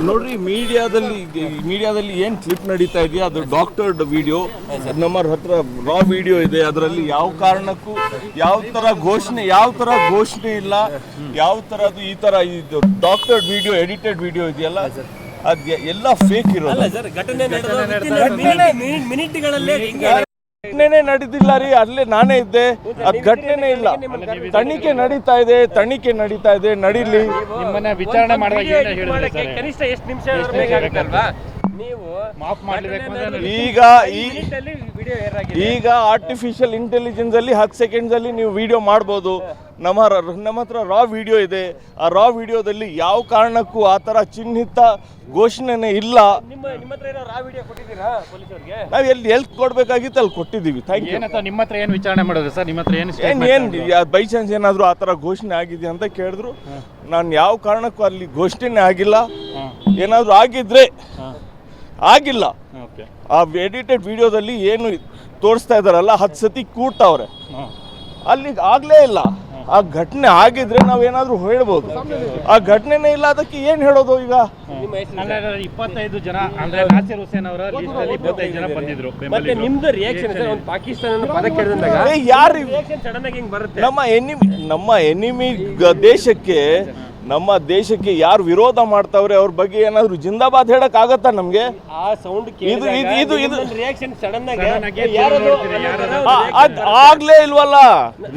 ನೋಡ್ರಿ, ಮೀಡಿಯಾದಲ್ಲಿ ಏನು ಕ್ಲಿಪ್ ನಡೀತಾ ಇದೆಯಾ ಅದು ಡಾಕ್ಟರ್ಡ್ ವಿಡಿಯೋ. ನಮ್ಮ ಹತ್ರ ರಾ ವಿಡಿಯೋ ಇದೆ. ಅದರಲ್ಲಿ ಯಾವ ಕಾರಣಕ್ಕೂ ಯಾವ ತರ ಘೋಷಣೆ ಇಲ್ಲ. ಯಾವ ತರದ್ದು ಈ ತರ ಇದು ಡಾಕ್ಟರ್ಡ್ ವಿಡಿಯೋ, ಎಡಿಟೆಡ್ ವಿಡಿಯೋ ಇದೆಯಲ್ಲ, ಅದ್ ಎಲ್ಲ ಫೇಕ್ ಇರೋದು. ಘಟನೆನೇ ನಡೆದಿಲ್ಲ ರೀ, ಅಲ್ಲೇ ನಾನೇ ಇದ್ದೆ. ಅದ್ ಘಟನೆನೇ ಇಲ್ಲ. ತನಿಖೆ ನಡೀತಾ ಇದೆ, ನಡೀಲಿ. ನಿಮ್ಮನ್ನ ವಿಚಾರಣೆ ಮಾಡುವಾಗ ಕನಿಷ್ಠ ಎಷ್ಟು ನಿಮಿಷ ಬೇಕಾಗುತ್ತಲ್ವಾ? ಈಗ ಆರ್ಟಿಫಿಷಿಯಲ್ ಇಂಟೆಲಿಜೆನ್ಸ್ ಅಲ್ಲಿ 10 ಸೆಕೆಂಡ್ಸ್ ಅಲ್ಲಿ ನೀವು ವಿಡಿಯೋ ಮಾಡ್ಬೋದು. ನಮ್ಮ ಹತ್ರ ರಾ ವಿಡಿಯೋ ಇದೆ. ಆ ರಾ ವಿಡಿಯೋದಲ್ಲಿ ಯಾವ ಕಾರಣಕ್ಕೂ ಆ ತರ ಚಿಹ್ನಿತ ಘೋಷಣೆನೇ ಇಲ್ಲ. ನಾವು ಎಲ್ಲಿ ಕೊಡ್ಬೇಕಾಗಿತ್ತು ಅಲ್ಲಿ ಕೊಟ್ಟಿದ್ದೀವಿ. Thank you. ನಿಮ್ಮ ಹತ್ರ ಏನು ವಿಚಾರಣೆ ಮಾಡೋದು ಸರ್? ನಿಮ್ಮ ಹತ್ರ ಏನು ಬೈ ಚಾನ್ಸ್ ಏನಾದರೂ ಆ ಥರ ಘೋಷಣೆ ಆಗಿದೆ ಅಂತ ಕೇಳಿದ್ರು. ನಾನು ಯಾವ ಕಾರಣಕ್ಕೂ ಅಲ್ಲಿ ಘೋಷಣೆ ಆಗಿಲ್ಲ. ಏನಾದರೂ ಆಗಿದ್ರೆ ಆಗಿಲ್ಲ. ಆ ಎಡಿಟೆಡ್ ವಿಡಿಯೋದಲ್ಲಿ ಏನು ತೋರಿಸ್ತಾ ಇದಾರಲ್ಲ 10 ಸತಿ ಕೂಡ್ತಾವ್ರೆ, ಅಲ್ಲಿ ಆಗ್ಲೇ ಇಲ್ಲ. ಆ ಘಟನೆ ಆಗಿದ್ರೆ ನಾವೇನಾದ್ರೂ ಹೇಳ್ಬೋದು. ಆ ಘಟನೆನೇ ಇಲ್ಲ, ಅದಕ್ಕೆ ಏನ್ ಹೇಳೋದು ಈಗ? 25 ಜನ ಅಂದ್ರೆ ನಾಸಿರ್ ಹುಸೇನ್ ಅವರ ಲಿಸ್ಟ್ ಅಲ್ಲಿ 25 ಜನ ಬಂದಿದ್ರು. ಮತ್ತೆ ನಿಮ್ದು ರಿಯಾಕ್ಷನ್ ಸರ್, ಒಂದು ಪಾಕಿಸ್ತಾನ ಪದಕ್ಕೆ ಹೇಳಿದಾಗ ಯಾರು ರಿಯಾಕ್ಷನ್ ಸಡನ್ ಆಗಿ ಹಿಂಗ್ ಬರುತ್ತೆ? ನಮ್ಮ ಎನಿಮಿ ನಮ್ಮ ದೇಶಕ್ಕೆ ಯಾರು ವಿರೋಧ ಮಾಡ್ತಾವ್ರೆ ಅವ್ರ ಬಗ್ಗೆ ಏನಾದ್ರು ಜಿಂದಾಬಾದ್ ಹೇಳಕ್ ಆಗತ್ತಾ ನಮ್ಗೆ? ಆ ಸೌಂಡ್ ರಿಯಾಕ್ಷನ್ ಸಡನ್ ಆಗಿ ಆಗ್ಲೇ ಇಲ್ವಲ್ಲ.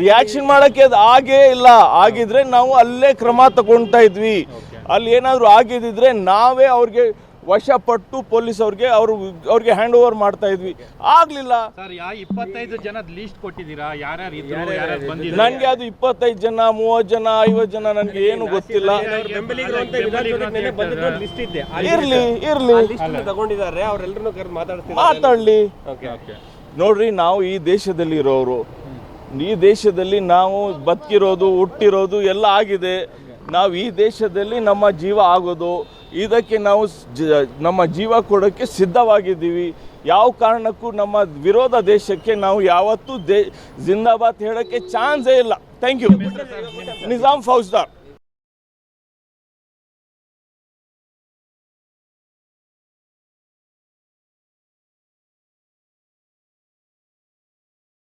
ರಿಯಾಕ್ಷನ್ ಮಾಡಕ್ಕೆ ಅದು ಆಗೇ ಇಲ್ಲ. ಆಗಿದ್ರೆ ನಾವು ಅಲ್ಲೇ ಕ್ರಮ ತಗೊಳ್ತಾ ಇದ್ವಿ. ಅಲ್ಲಿ ಏನಾದ್ರು ಆಗಿದ್ರೆ ನಾವೇ ಅವ್ರಿಗೆ ವಶಪಟ್ಟು ಪೊಲೀಸ್ ಅವ್ರಿಗೆ ಹ್ಯಾಂಡ್ ಓವರ್ ಮಾಡ್ತಾ ಇದ್ವಿ. ಆಗ್ಲಿಲ್ಲ. ಸರ್, 25 ಜನದ ಲಿಸ್ಟ್ ಕೊಟ್ಟಿದ್ದೀರಾ? ಯಾರ್ಯಾರು ಇದ್ರು, ಯಾರ್ಯಾರು ಬಂದಿದ್ರು? ನನ್ಗೆ ಅದು 25 ಜನ, 30 ಜನ, 50 ಜನ ನನ್ಗೆ ಏನು ಗೊತ್ತಿಲ್ಲ. ಇರ್ಲಿ ತಗೊಂಡಿದ್ದಾರೆ, ಅವರೆಲ್ಲರೂ ಮಾತಾಡ್ಲಿ. ನೋಡ್ರಿ, ನಾವು ಈ ದೇಶದಲ್ಲಿ ಇರೋರು, ಈ ದೇಶದಲ್ಲಿ ನಾವು ಬದುಕಿರೋದು, ಹುಟ್ಟಿರೋದು ಎಲ್ಲ ಆಗಿದೆ. ನಾವು ಈ ದೇಶದಲ್ಲಿ ನಮ್ಮ ಜೀವ ಆಗೋದು, ಇದಕ್ಕೆ ನಾವು ನಮ್ಮ ಜೀವ ಕೊಡೋಕ್ಕೆ ಸಿದ್ಧವಾಗಿದ್ದೀವಿ. ಯಾವ ಕಾರಣಕ್ಕೂ ನಮ್ಮ ವಿರೋಧ ದೇಶಕ್ಕೆ ನಾವು ಯಾವತ್ತೂ ಜಿಂದಾಬಾದ್ ಹೇಳೋಕ್ಕೆ ಚಾನ್ಸೇ ಇಲ್ಲ. Thank you. ನಿಜಾಮ್ ಫೌಜ್ದಾರ್.